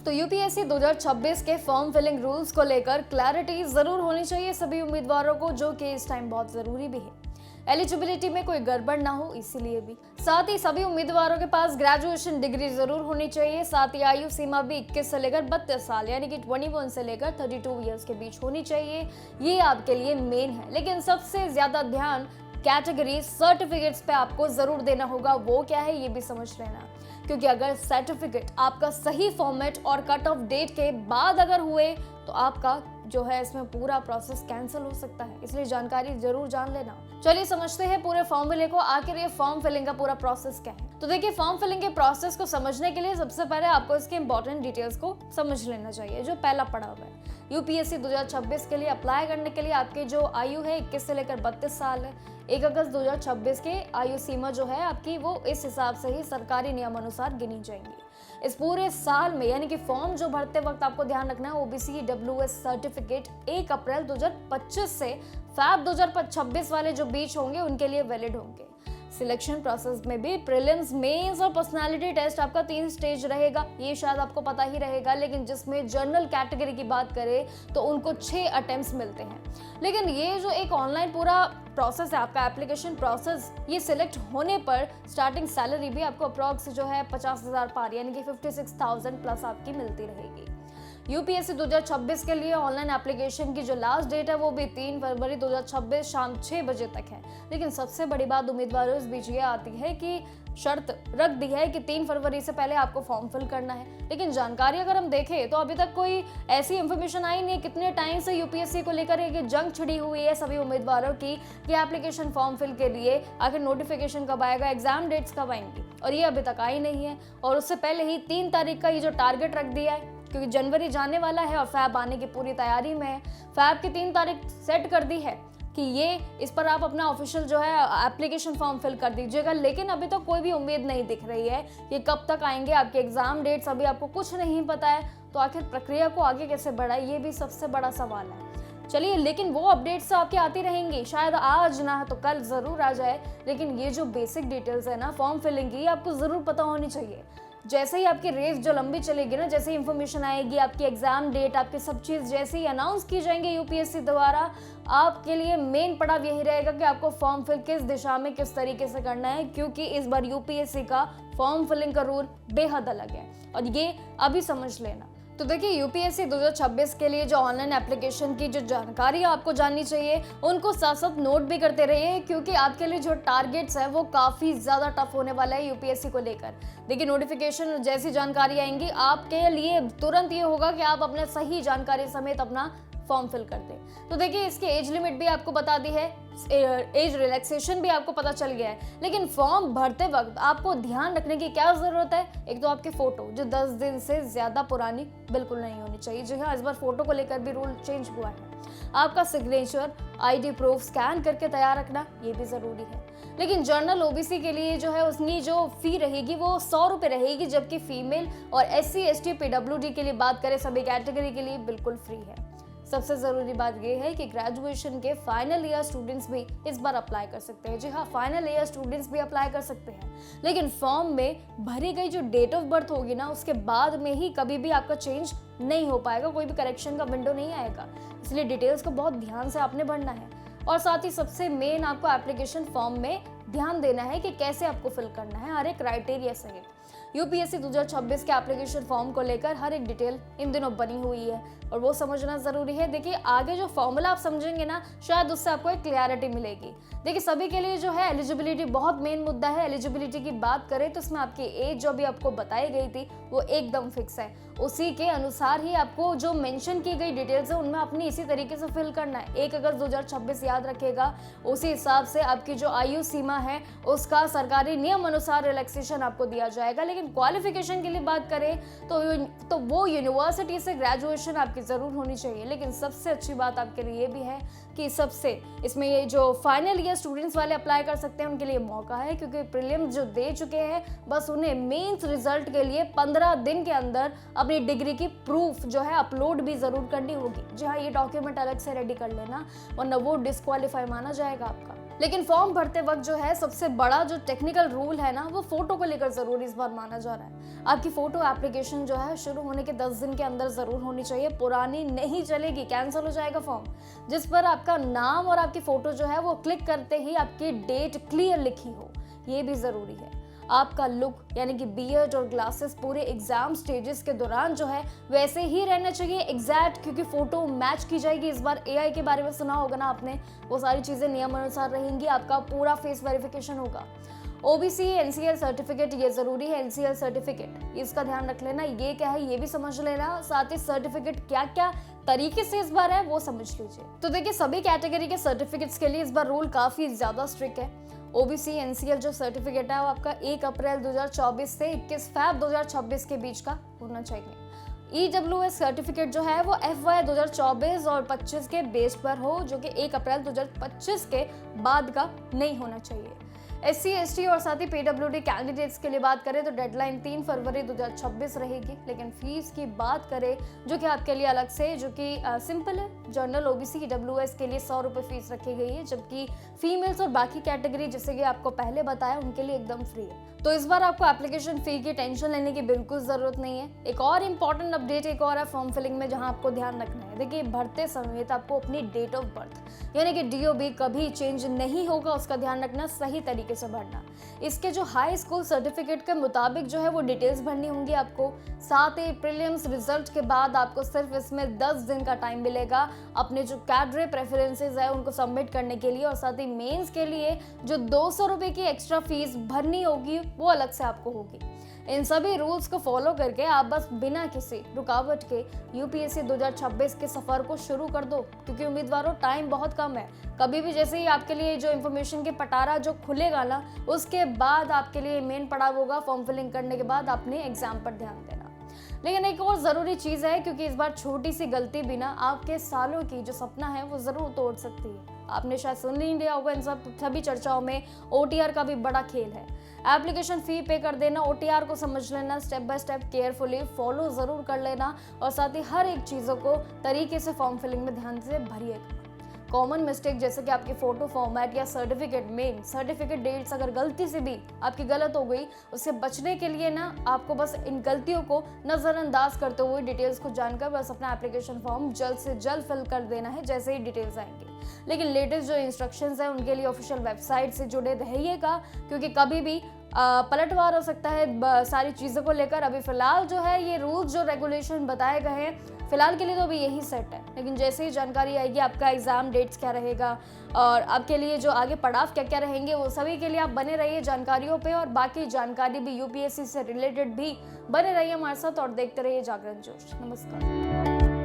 तो यूपीएससी 2026 के form filling rules को लेकर क्लैरिटी जरूर होनी चाहिए सभी उम्मीदवारों को, जो कि इस टाइम बहुत जरूरी भी है। एलिजिबिलिटी में कोई गड़बड़ ना हो इसीलिए भी। साथ ही सभी उम्मीदवारों के पास ग्रेजुएशन डिग्री जरूर होनी चाहिए। साथ ही आयु सीमा भी 21 से लेकर 32 साल यानी कि 21 से लेकर 32 ईयर्स के बीच होनी चाहिए। ये आपके लिए मेन है। लेकिन सबसे ज्यादा ध्यान कैटेगरी सर्टिफिकेट्स पे आपको जरूर देना होगा। वो क्या है ये भी समझ लेना, क्योंकि अगर सर्टिफिकेट आपका सही फॉर्मेट और कट ऑफ डेट के बाद अगर हुए तो आपका जो है इसमें पूरा प्रोसेस कैंसिल हो सकता है। इसलिए जानकारी जरूर जान लेना। चलिए समझते हैं पूरे फॉर्मूले को। आखिर ये फॉर्म फिलिंग का पूरा प्रोसेस क्या है। तो देखिए, फॉर्म फिलिंग के प्रोसेस को समझने के लिए सबसे पहले आपको इसके इंपॉर्टेंट डिटेल्स को समझ लेना चाहिए। जो पहला पड़ाव है, यूपीएससी 2026 के लिए अप्लाई करने के लिए आपकी जो आयु है 21 से लेकर 32 साल है। 1 अगस्त 2026 के आयु सीमा जो है आपकी वो इस हिसाब से ही सरकारी नियम अनुसार गिनी जाएंगी। इस पूरे साल में यानी कि फॉर्म जो भरते वक्त आपको ध्यान रखना है, ओबीसी डब्ल्यूएस सर्टिफिकेट 1 अप्रैल 2025 से फैब 2026 वाले जो बीच होंगे उनके लिए वैलिड होंगे। सिलेक्शन प्रोसेस में भी प्रीलिम्स, मेंस और पर्सनालिटी टेस्ट आपका 3 स्टेज रहेगा। ये शायद आपको पता ही रहेगा, लेकिन जिसमें जनरल कैटेगरी की बात करें तो उनको 6 अटेम्प्ट्स मिलते हैं। लेकिन ये जो एक ऑनलाइन पूरा प्रोसेस है आपका एप्लीकेशन प्रोसेस, ये सिलेक्ट होने पर स्टार्टिंग सैलरी भी आपको अप्रॉक्स जो है 50,000 पार यानी कि 56,000 प्लस आपकी मिलती रहेगी। यूपीएससी 2026 के लिए ऑनलाइन एप्लीकेशन की जो लास्ट डेट है वो भी 3 फरवरी 2026 शाम 6 बजे तक है। लेकिन सबसे बड़ी बात उम्मीदवारों इस बीच ये आती है कि शर्त रख दी है कि 3 फरवरी से पहले आपको फॉर्म फिल करना है। लेकिन जानकारी अगर हम देखें तो अभी तक कोई ऐसी इंफॉर्मेशन आई नहीं है। कितने टाइम से यूपीएससी को लेकर एक जंग छिड़ी हुई है सभी उम्मीदवारों की कि एप्लीकेशन फॉर्म फिल के लिए आखिर नोटिफिकेशन कब आएगा, एग्जाम डेट्स कब आएंगी, और ये अभी तक आई नहीं है। और उससे पहले ही 3 तारीख का ये जो टारगेट रख दिया है, क्योंकि जनवरी जाने वाला है और फैब आने की पूरी तैयारी में है। फैब की 3 तारीख सेट कर दी है कि ये इस पर आप अपना ऑफिशियल जो है एप्लीकेशन फॉर्म फिल कर दीजिएगा। लेकिन अभी तक कोई भी उम्मीद नहीं दिख रही है कि कब तक आएंगे आपके एग्जाम डेट्स, अभी आपको कुछ नहीं पता है। तो आखिर प्रक्रिया को आगे कैसे बढ़ाए, ये भी सबसे बड़ा सवाल है। चलिए, लेकिन वो अपडेट्स आपकी आती रहेंगी, शायद आज ना तो कल जरूर आ जाए। लेकिन ये जो बेसिक डिटेल्स है ना फॉर्म फिलिंग की, आपको जरूर पता होनी चाहिए। जैसे ही आपकी रेस जो लंबी चलेगी ना, जैसे ही इंफॉर्मेशन आएगी, आपकी एग्जाम डेट, आपकी सब चीज जैसे ही अनाउंस की जाएंगे यूपीएससी द्वारा, आपके लिए मेन पड़ाव यही रहेगा कि आपको फॉर्म फिल किस दिशा में किस तरीके से करना है। क्योंकि इस बार यूपीएससी का फॉर्म फिलिंग का रूल बेहद अलग है और ये अभी समझ लेना। तो देखिए, यूपीएससी 2026 के लिए जो ऑनलाइन एप्लीकेशन की जो जानकारी आपको जाननी चाहिए उनको साथ साथ नोट भी करते रहिए, क्योंकि आपके लिए जो टारगेट्स है वो काफ़ी ज़्यादा टफ होने वाला है यूपीएससी को लेकर। देखिए, नोटिफिकेशन जैसी जानकारी आएंगी आपके लिए तुरंत ये होगा कि आप अपने सही जानकारी समेत अपना फॉर्म फिल कर दें। तो देखिए, इसकी एज लिमिट भी आपको बता दी है, एज रिलैक्सेशन भी आपको पता चल गया है। लेकिन फॉर्म भरते वक्त आपको ध्यान रखने की क्या जरूरत है, एक तो आपकी फोटो जो 10 दिन से ज्यादा पुरानी बिल्कुल नहीं होनी चाहिए। जी हाँ, इस बार फोटो को लेकर भी रूल चेंज हुआ है। आपका सिग्नेचर, आईडी प्रूफ स्कैन करके तैयार रखना, ये भी जरूरी है। लेकिन जर्नल ओबीसी के लिए जो है उसकी जो फी रहेगी वो 100 रुपये रहेगी, जबकि फीमेल और SC ST PWD के लिए बात करें सभी कैटेगरी के लिए बिल्कुल फ्री है। सबसे जरूरी बात यह है कि ग्रेजुएशन के फाइनल ईयर स्टूडेंट्स भी इस बार अप्लाई कर सकते हैं। जी हाँ, फाइनल ईयर स्टूडेंट्स भी अप्लाई कर सकते हैं। लेकिन फॉर्म में भरी गई जो डेट ऑफ बर्थ होगी ना, उसके बाद में ही कभी भी आपका चेंज नहीं हो पाएगा, कोई भी करेक्शन का विंडो नहीं आएगा। इसलिए डिटेल्स को बहुत ध्यान से आपने भरना है। और साथ ही सबसे मेन आपको एप्लीकेशन फॉर्म में ध्यान देना है कि कैसे आपको फिल करना है, हर एक क्राइटेरिया सहित। यूपीएससी 2026 के एप्लीकेशन फॉर्म को लेकर हर एक डिटेल इन दिनों बनी हुई है और वो समझना जरूरी है। देखिए, आगे जो फॉर्मूला आप समझेंगे ना, शायद उससे आपको एक क्लैरिटी मिलेगी। देखिए, सभी के लिए जो है एलिजिबिलिटी बहुत मेन मुद्दा है। एलिजिबिलिटी की बात करें तो इसमें आपकी एज जो भी आपको बताई गई थी वो एकदम फिक्स है। उसी के अनुसार ही आपको जो मेंशन की गई डिटेल्स है उनमें अपनी इसी तरीके से फिल करना है। 1 अगस्त 2026 याद रखेगा, उसी हिसाब से आपकी जो आयु सीमा है उसका सरकारी नियम अनुसार रिलैक्सेशन आपको दिया जाएगा। लेकिन क्वालिफिकेशन के लिए बात करें तो वो यूनिवर्सिटी से ग्रेजुएशन आपकी जरूर होनी चाहिए। लेकिन सबसे अच्छी बात आपके लिए ये भी है कि सबसे इसमें ये जो फाइनल ईयर स्टूडेंट्स वाले अप्लाई कर सकते हैं उनके लिए मौका है, क्योंकि प्रीलिम्स जो दे चुके हैं बस उन्हें मेंस रिजल्ट के लिए 15 दिन के अंदर अपनी डिग्री की प्रूफ जो है अपलोड भी जरूर करनी होगी। जी हाँ, ये डॉक्यूमेंट अलग से रेडी कर लेना, वरना वो डिस्क्वालीफाई माना जाएगा आपका। लेकिन फॉर्म भरते वक्त जो है सबसे बड़ा जो टेक्निकल रूल है ना, वो फोटो को लेकर जरूर इस बार माना जा रहा है। आपकी फोटो एप्लीकेशन जो है शुरू होने के 10 दिन के अंदर जरूर होनी चाहिए, पुरानी नहीं चलेगी, कैंसिल हो जाएगा फॉर्म। जिस पर आपका नाम और आपकी फोटो जो है वो क्लिक करते ही आपकी डेट क्लियर लिखी हो, ये भी जरूरी है। आपका लुक यानी कि बियर्ड और ग्लासेस पूरे एग्जाम स्टेजेस के दौरान जो है वैसे ही रहना चाहिए एग्जैक्ट, क्योंकि फोटो मैच की जाएगी। इस बार एआई के बारे में सुना होगा ना आपने, वो सारी चीजें नियम अनुसार रहेंगी, आपका पूरा फेस वेरिफिकेशन होगा। ओबीसी एनसीएल सर्टिफिकेट ये जरूरी है, एनसीएल सर्टिफिकेट इसका ध्यान रख लेना, ये क्या है ये भी समझ लेना, साथ ही सर्टिफिकेट क्या क्या तरीके से इस बार है वो समझ लीजिए। तो देखिए सभी कैटेगरी के सर्टिफिकेट्स के लिए इस बार रूल काफी ज्यादा स्ट्रिक्ट है। ओबीसी एनसीएल जो सर्टिफिकेट है वो आपका 1 अप्रैल 2024 से 21 फरवरी 2026 के बीच का होना चाहिए। ईडब्ल्यूएस सर्टिफिकेट जो है वो FY 2024 और 25 के बेस पर हो, जो कि 1 अप्रैल 2025 के बाद का नहीं होना चाहिए। SC ST और साथ ही PWD कैंडिडेट्स के लिए बात करें तो डेडलाइन 3 फरवरी 2026 रहेगी। लेकिन फीस की बात करें जो कि आपके लिए अलग से, जो कि सिंपल है, जनरल OBC EWS के लिए 100 रुपये फीस रखी गई है, जबकि फीमेल्स और बाकी कैटेगरी जैसे कि आपको पहले बताया उनके लिए एकदम फ्री है। तो इस बार आपको एप्लीकेशन फी की टेंशन लेने की बिल्कुल जरूरत नहीं है। एक और इम्पॉर्टेंट अपडेट एक और है फॉर्म फिलिंग में, जहां आपको ध्यान रखना है। देखिए भरते समय आपको अपनी डेट ऑफ बर्थ यानी कि DOB कभी चेंज नहीं होगा, उसका ध्यान रखना, सही तरीके से भरना। इसके जो हाई स्कूल सर्टिफिकेट के मुताबिक जो है वो डिटेल्स भरनी होंगी आपको। साथ ही प्रीलिम्स रिजल्ट के बाद आपको सिर्फ इसमें 10 दिन का टाइम मिलेगा अपने जो कैडरे प्रेफरेंसेस है उनको सबमिट करने के लिए, और साथ ही मेंस के लिए जो 200 रुपये की एक्स्ट्रा फीस भरनी होगी वो अलग से आपको होगी। इन सभी रूल्स को फॉलो करके आप बस बिना किसी रुकावट के यूपीएससी 2026 के सफर को शुरू कर दो, क्योंकि उम्मीदवारों टाइम बहुत कम है। कभी भी जैसे ही आपके लिए जो इन्फॉर्मेशन के पटारा जो खुलेगा ना, उसके बाद आपके लिए मेन पड़ाव होगा फॉर्म फिलिंग करने के बाद अपने एग्जाम पर ध्यान देना। लेकिन एक और ज़रूरी चीज़ है, क्योंकि इस बार छोटी सी गलती भी ना आपके सालों की जो सपना है वो ज़रूर तोड़ सकती है। आपने शायद सुन ही लिया होगा इन सभी चर्चाओं में OTR का भी बड़ा खेल है। एप्लीकेशन फ़ी पे कर देना, OTR को समझ लेना, step by step carefully follow ज़रूर कर लेना, और साथ ही हर एक चीज़ों को तरीके से फॉर्म फिलिंग में ध्यान से भरिएगा। कॉमन मिस्टेक जैसे कि आपकी फोटो फॉर्मेट या सर्टिफिकेट डेट्स अगर गलती से भी आपकी गलत हो गई, उससे बचने के लिए ना आपको बस इन गलतियों को नज़रअंदाज करते हुए डिटेल्स को जानकर बस अपना एप्लीकेशन फॉर्म जल्द से जल्द फिल कर देना है जैसे ही डिटेल्स आएंगे। लेकिन लेटेस्ट जो इंस्ट्रक्शंस हैं उनके लिए ऑफिशियल वेबसाइट से जुड़े रहिएगा, क्योंकि कभी भी पलटवार हो सकता है सारी चीज़ों को लेकर। अभी फिलहाल जो है ये रूल्स जो रेगुलेशन बताए गए हैं फिलहाल के लिए तो अभी यही सेट है, लेकिन जैसे ही जानकारी आएगी आपका एग्जाम डेट्स क्या रहेगा और आपके लिए जो आगे पड़ाव क्या क्या रहेंगे, वो सभी के लिए आप बने रहिए जानकारियों पे, और बाकी जानकारी भी यूपीएससी से रिलेटेड भी बने रहिए हमारे साथ और देखते रहिए जागरण जोश। नमस्कार।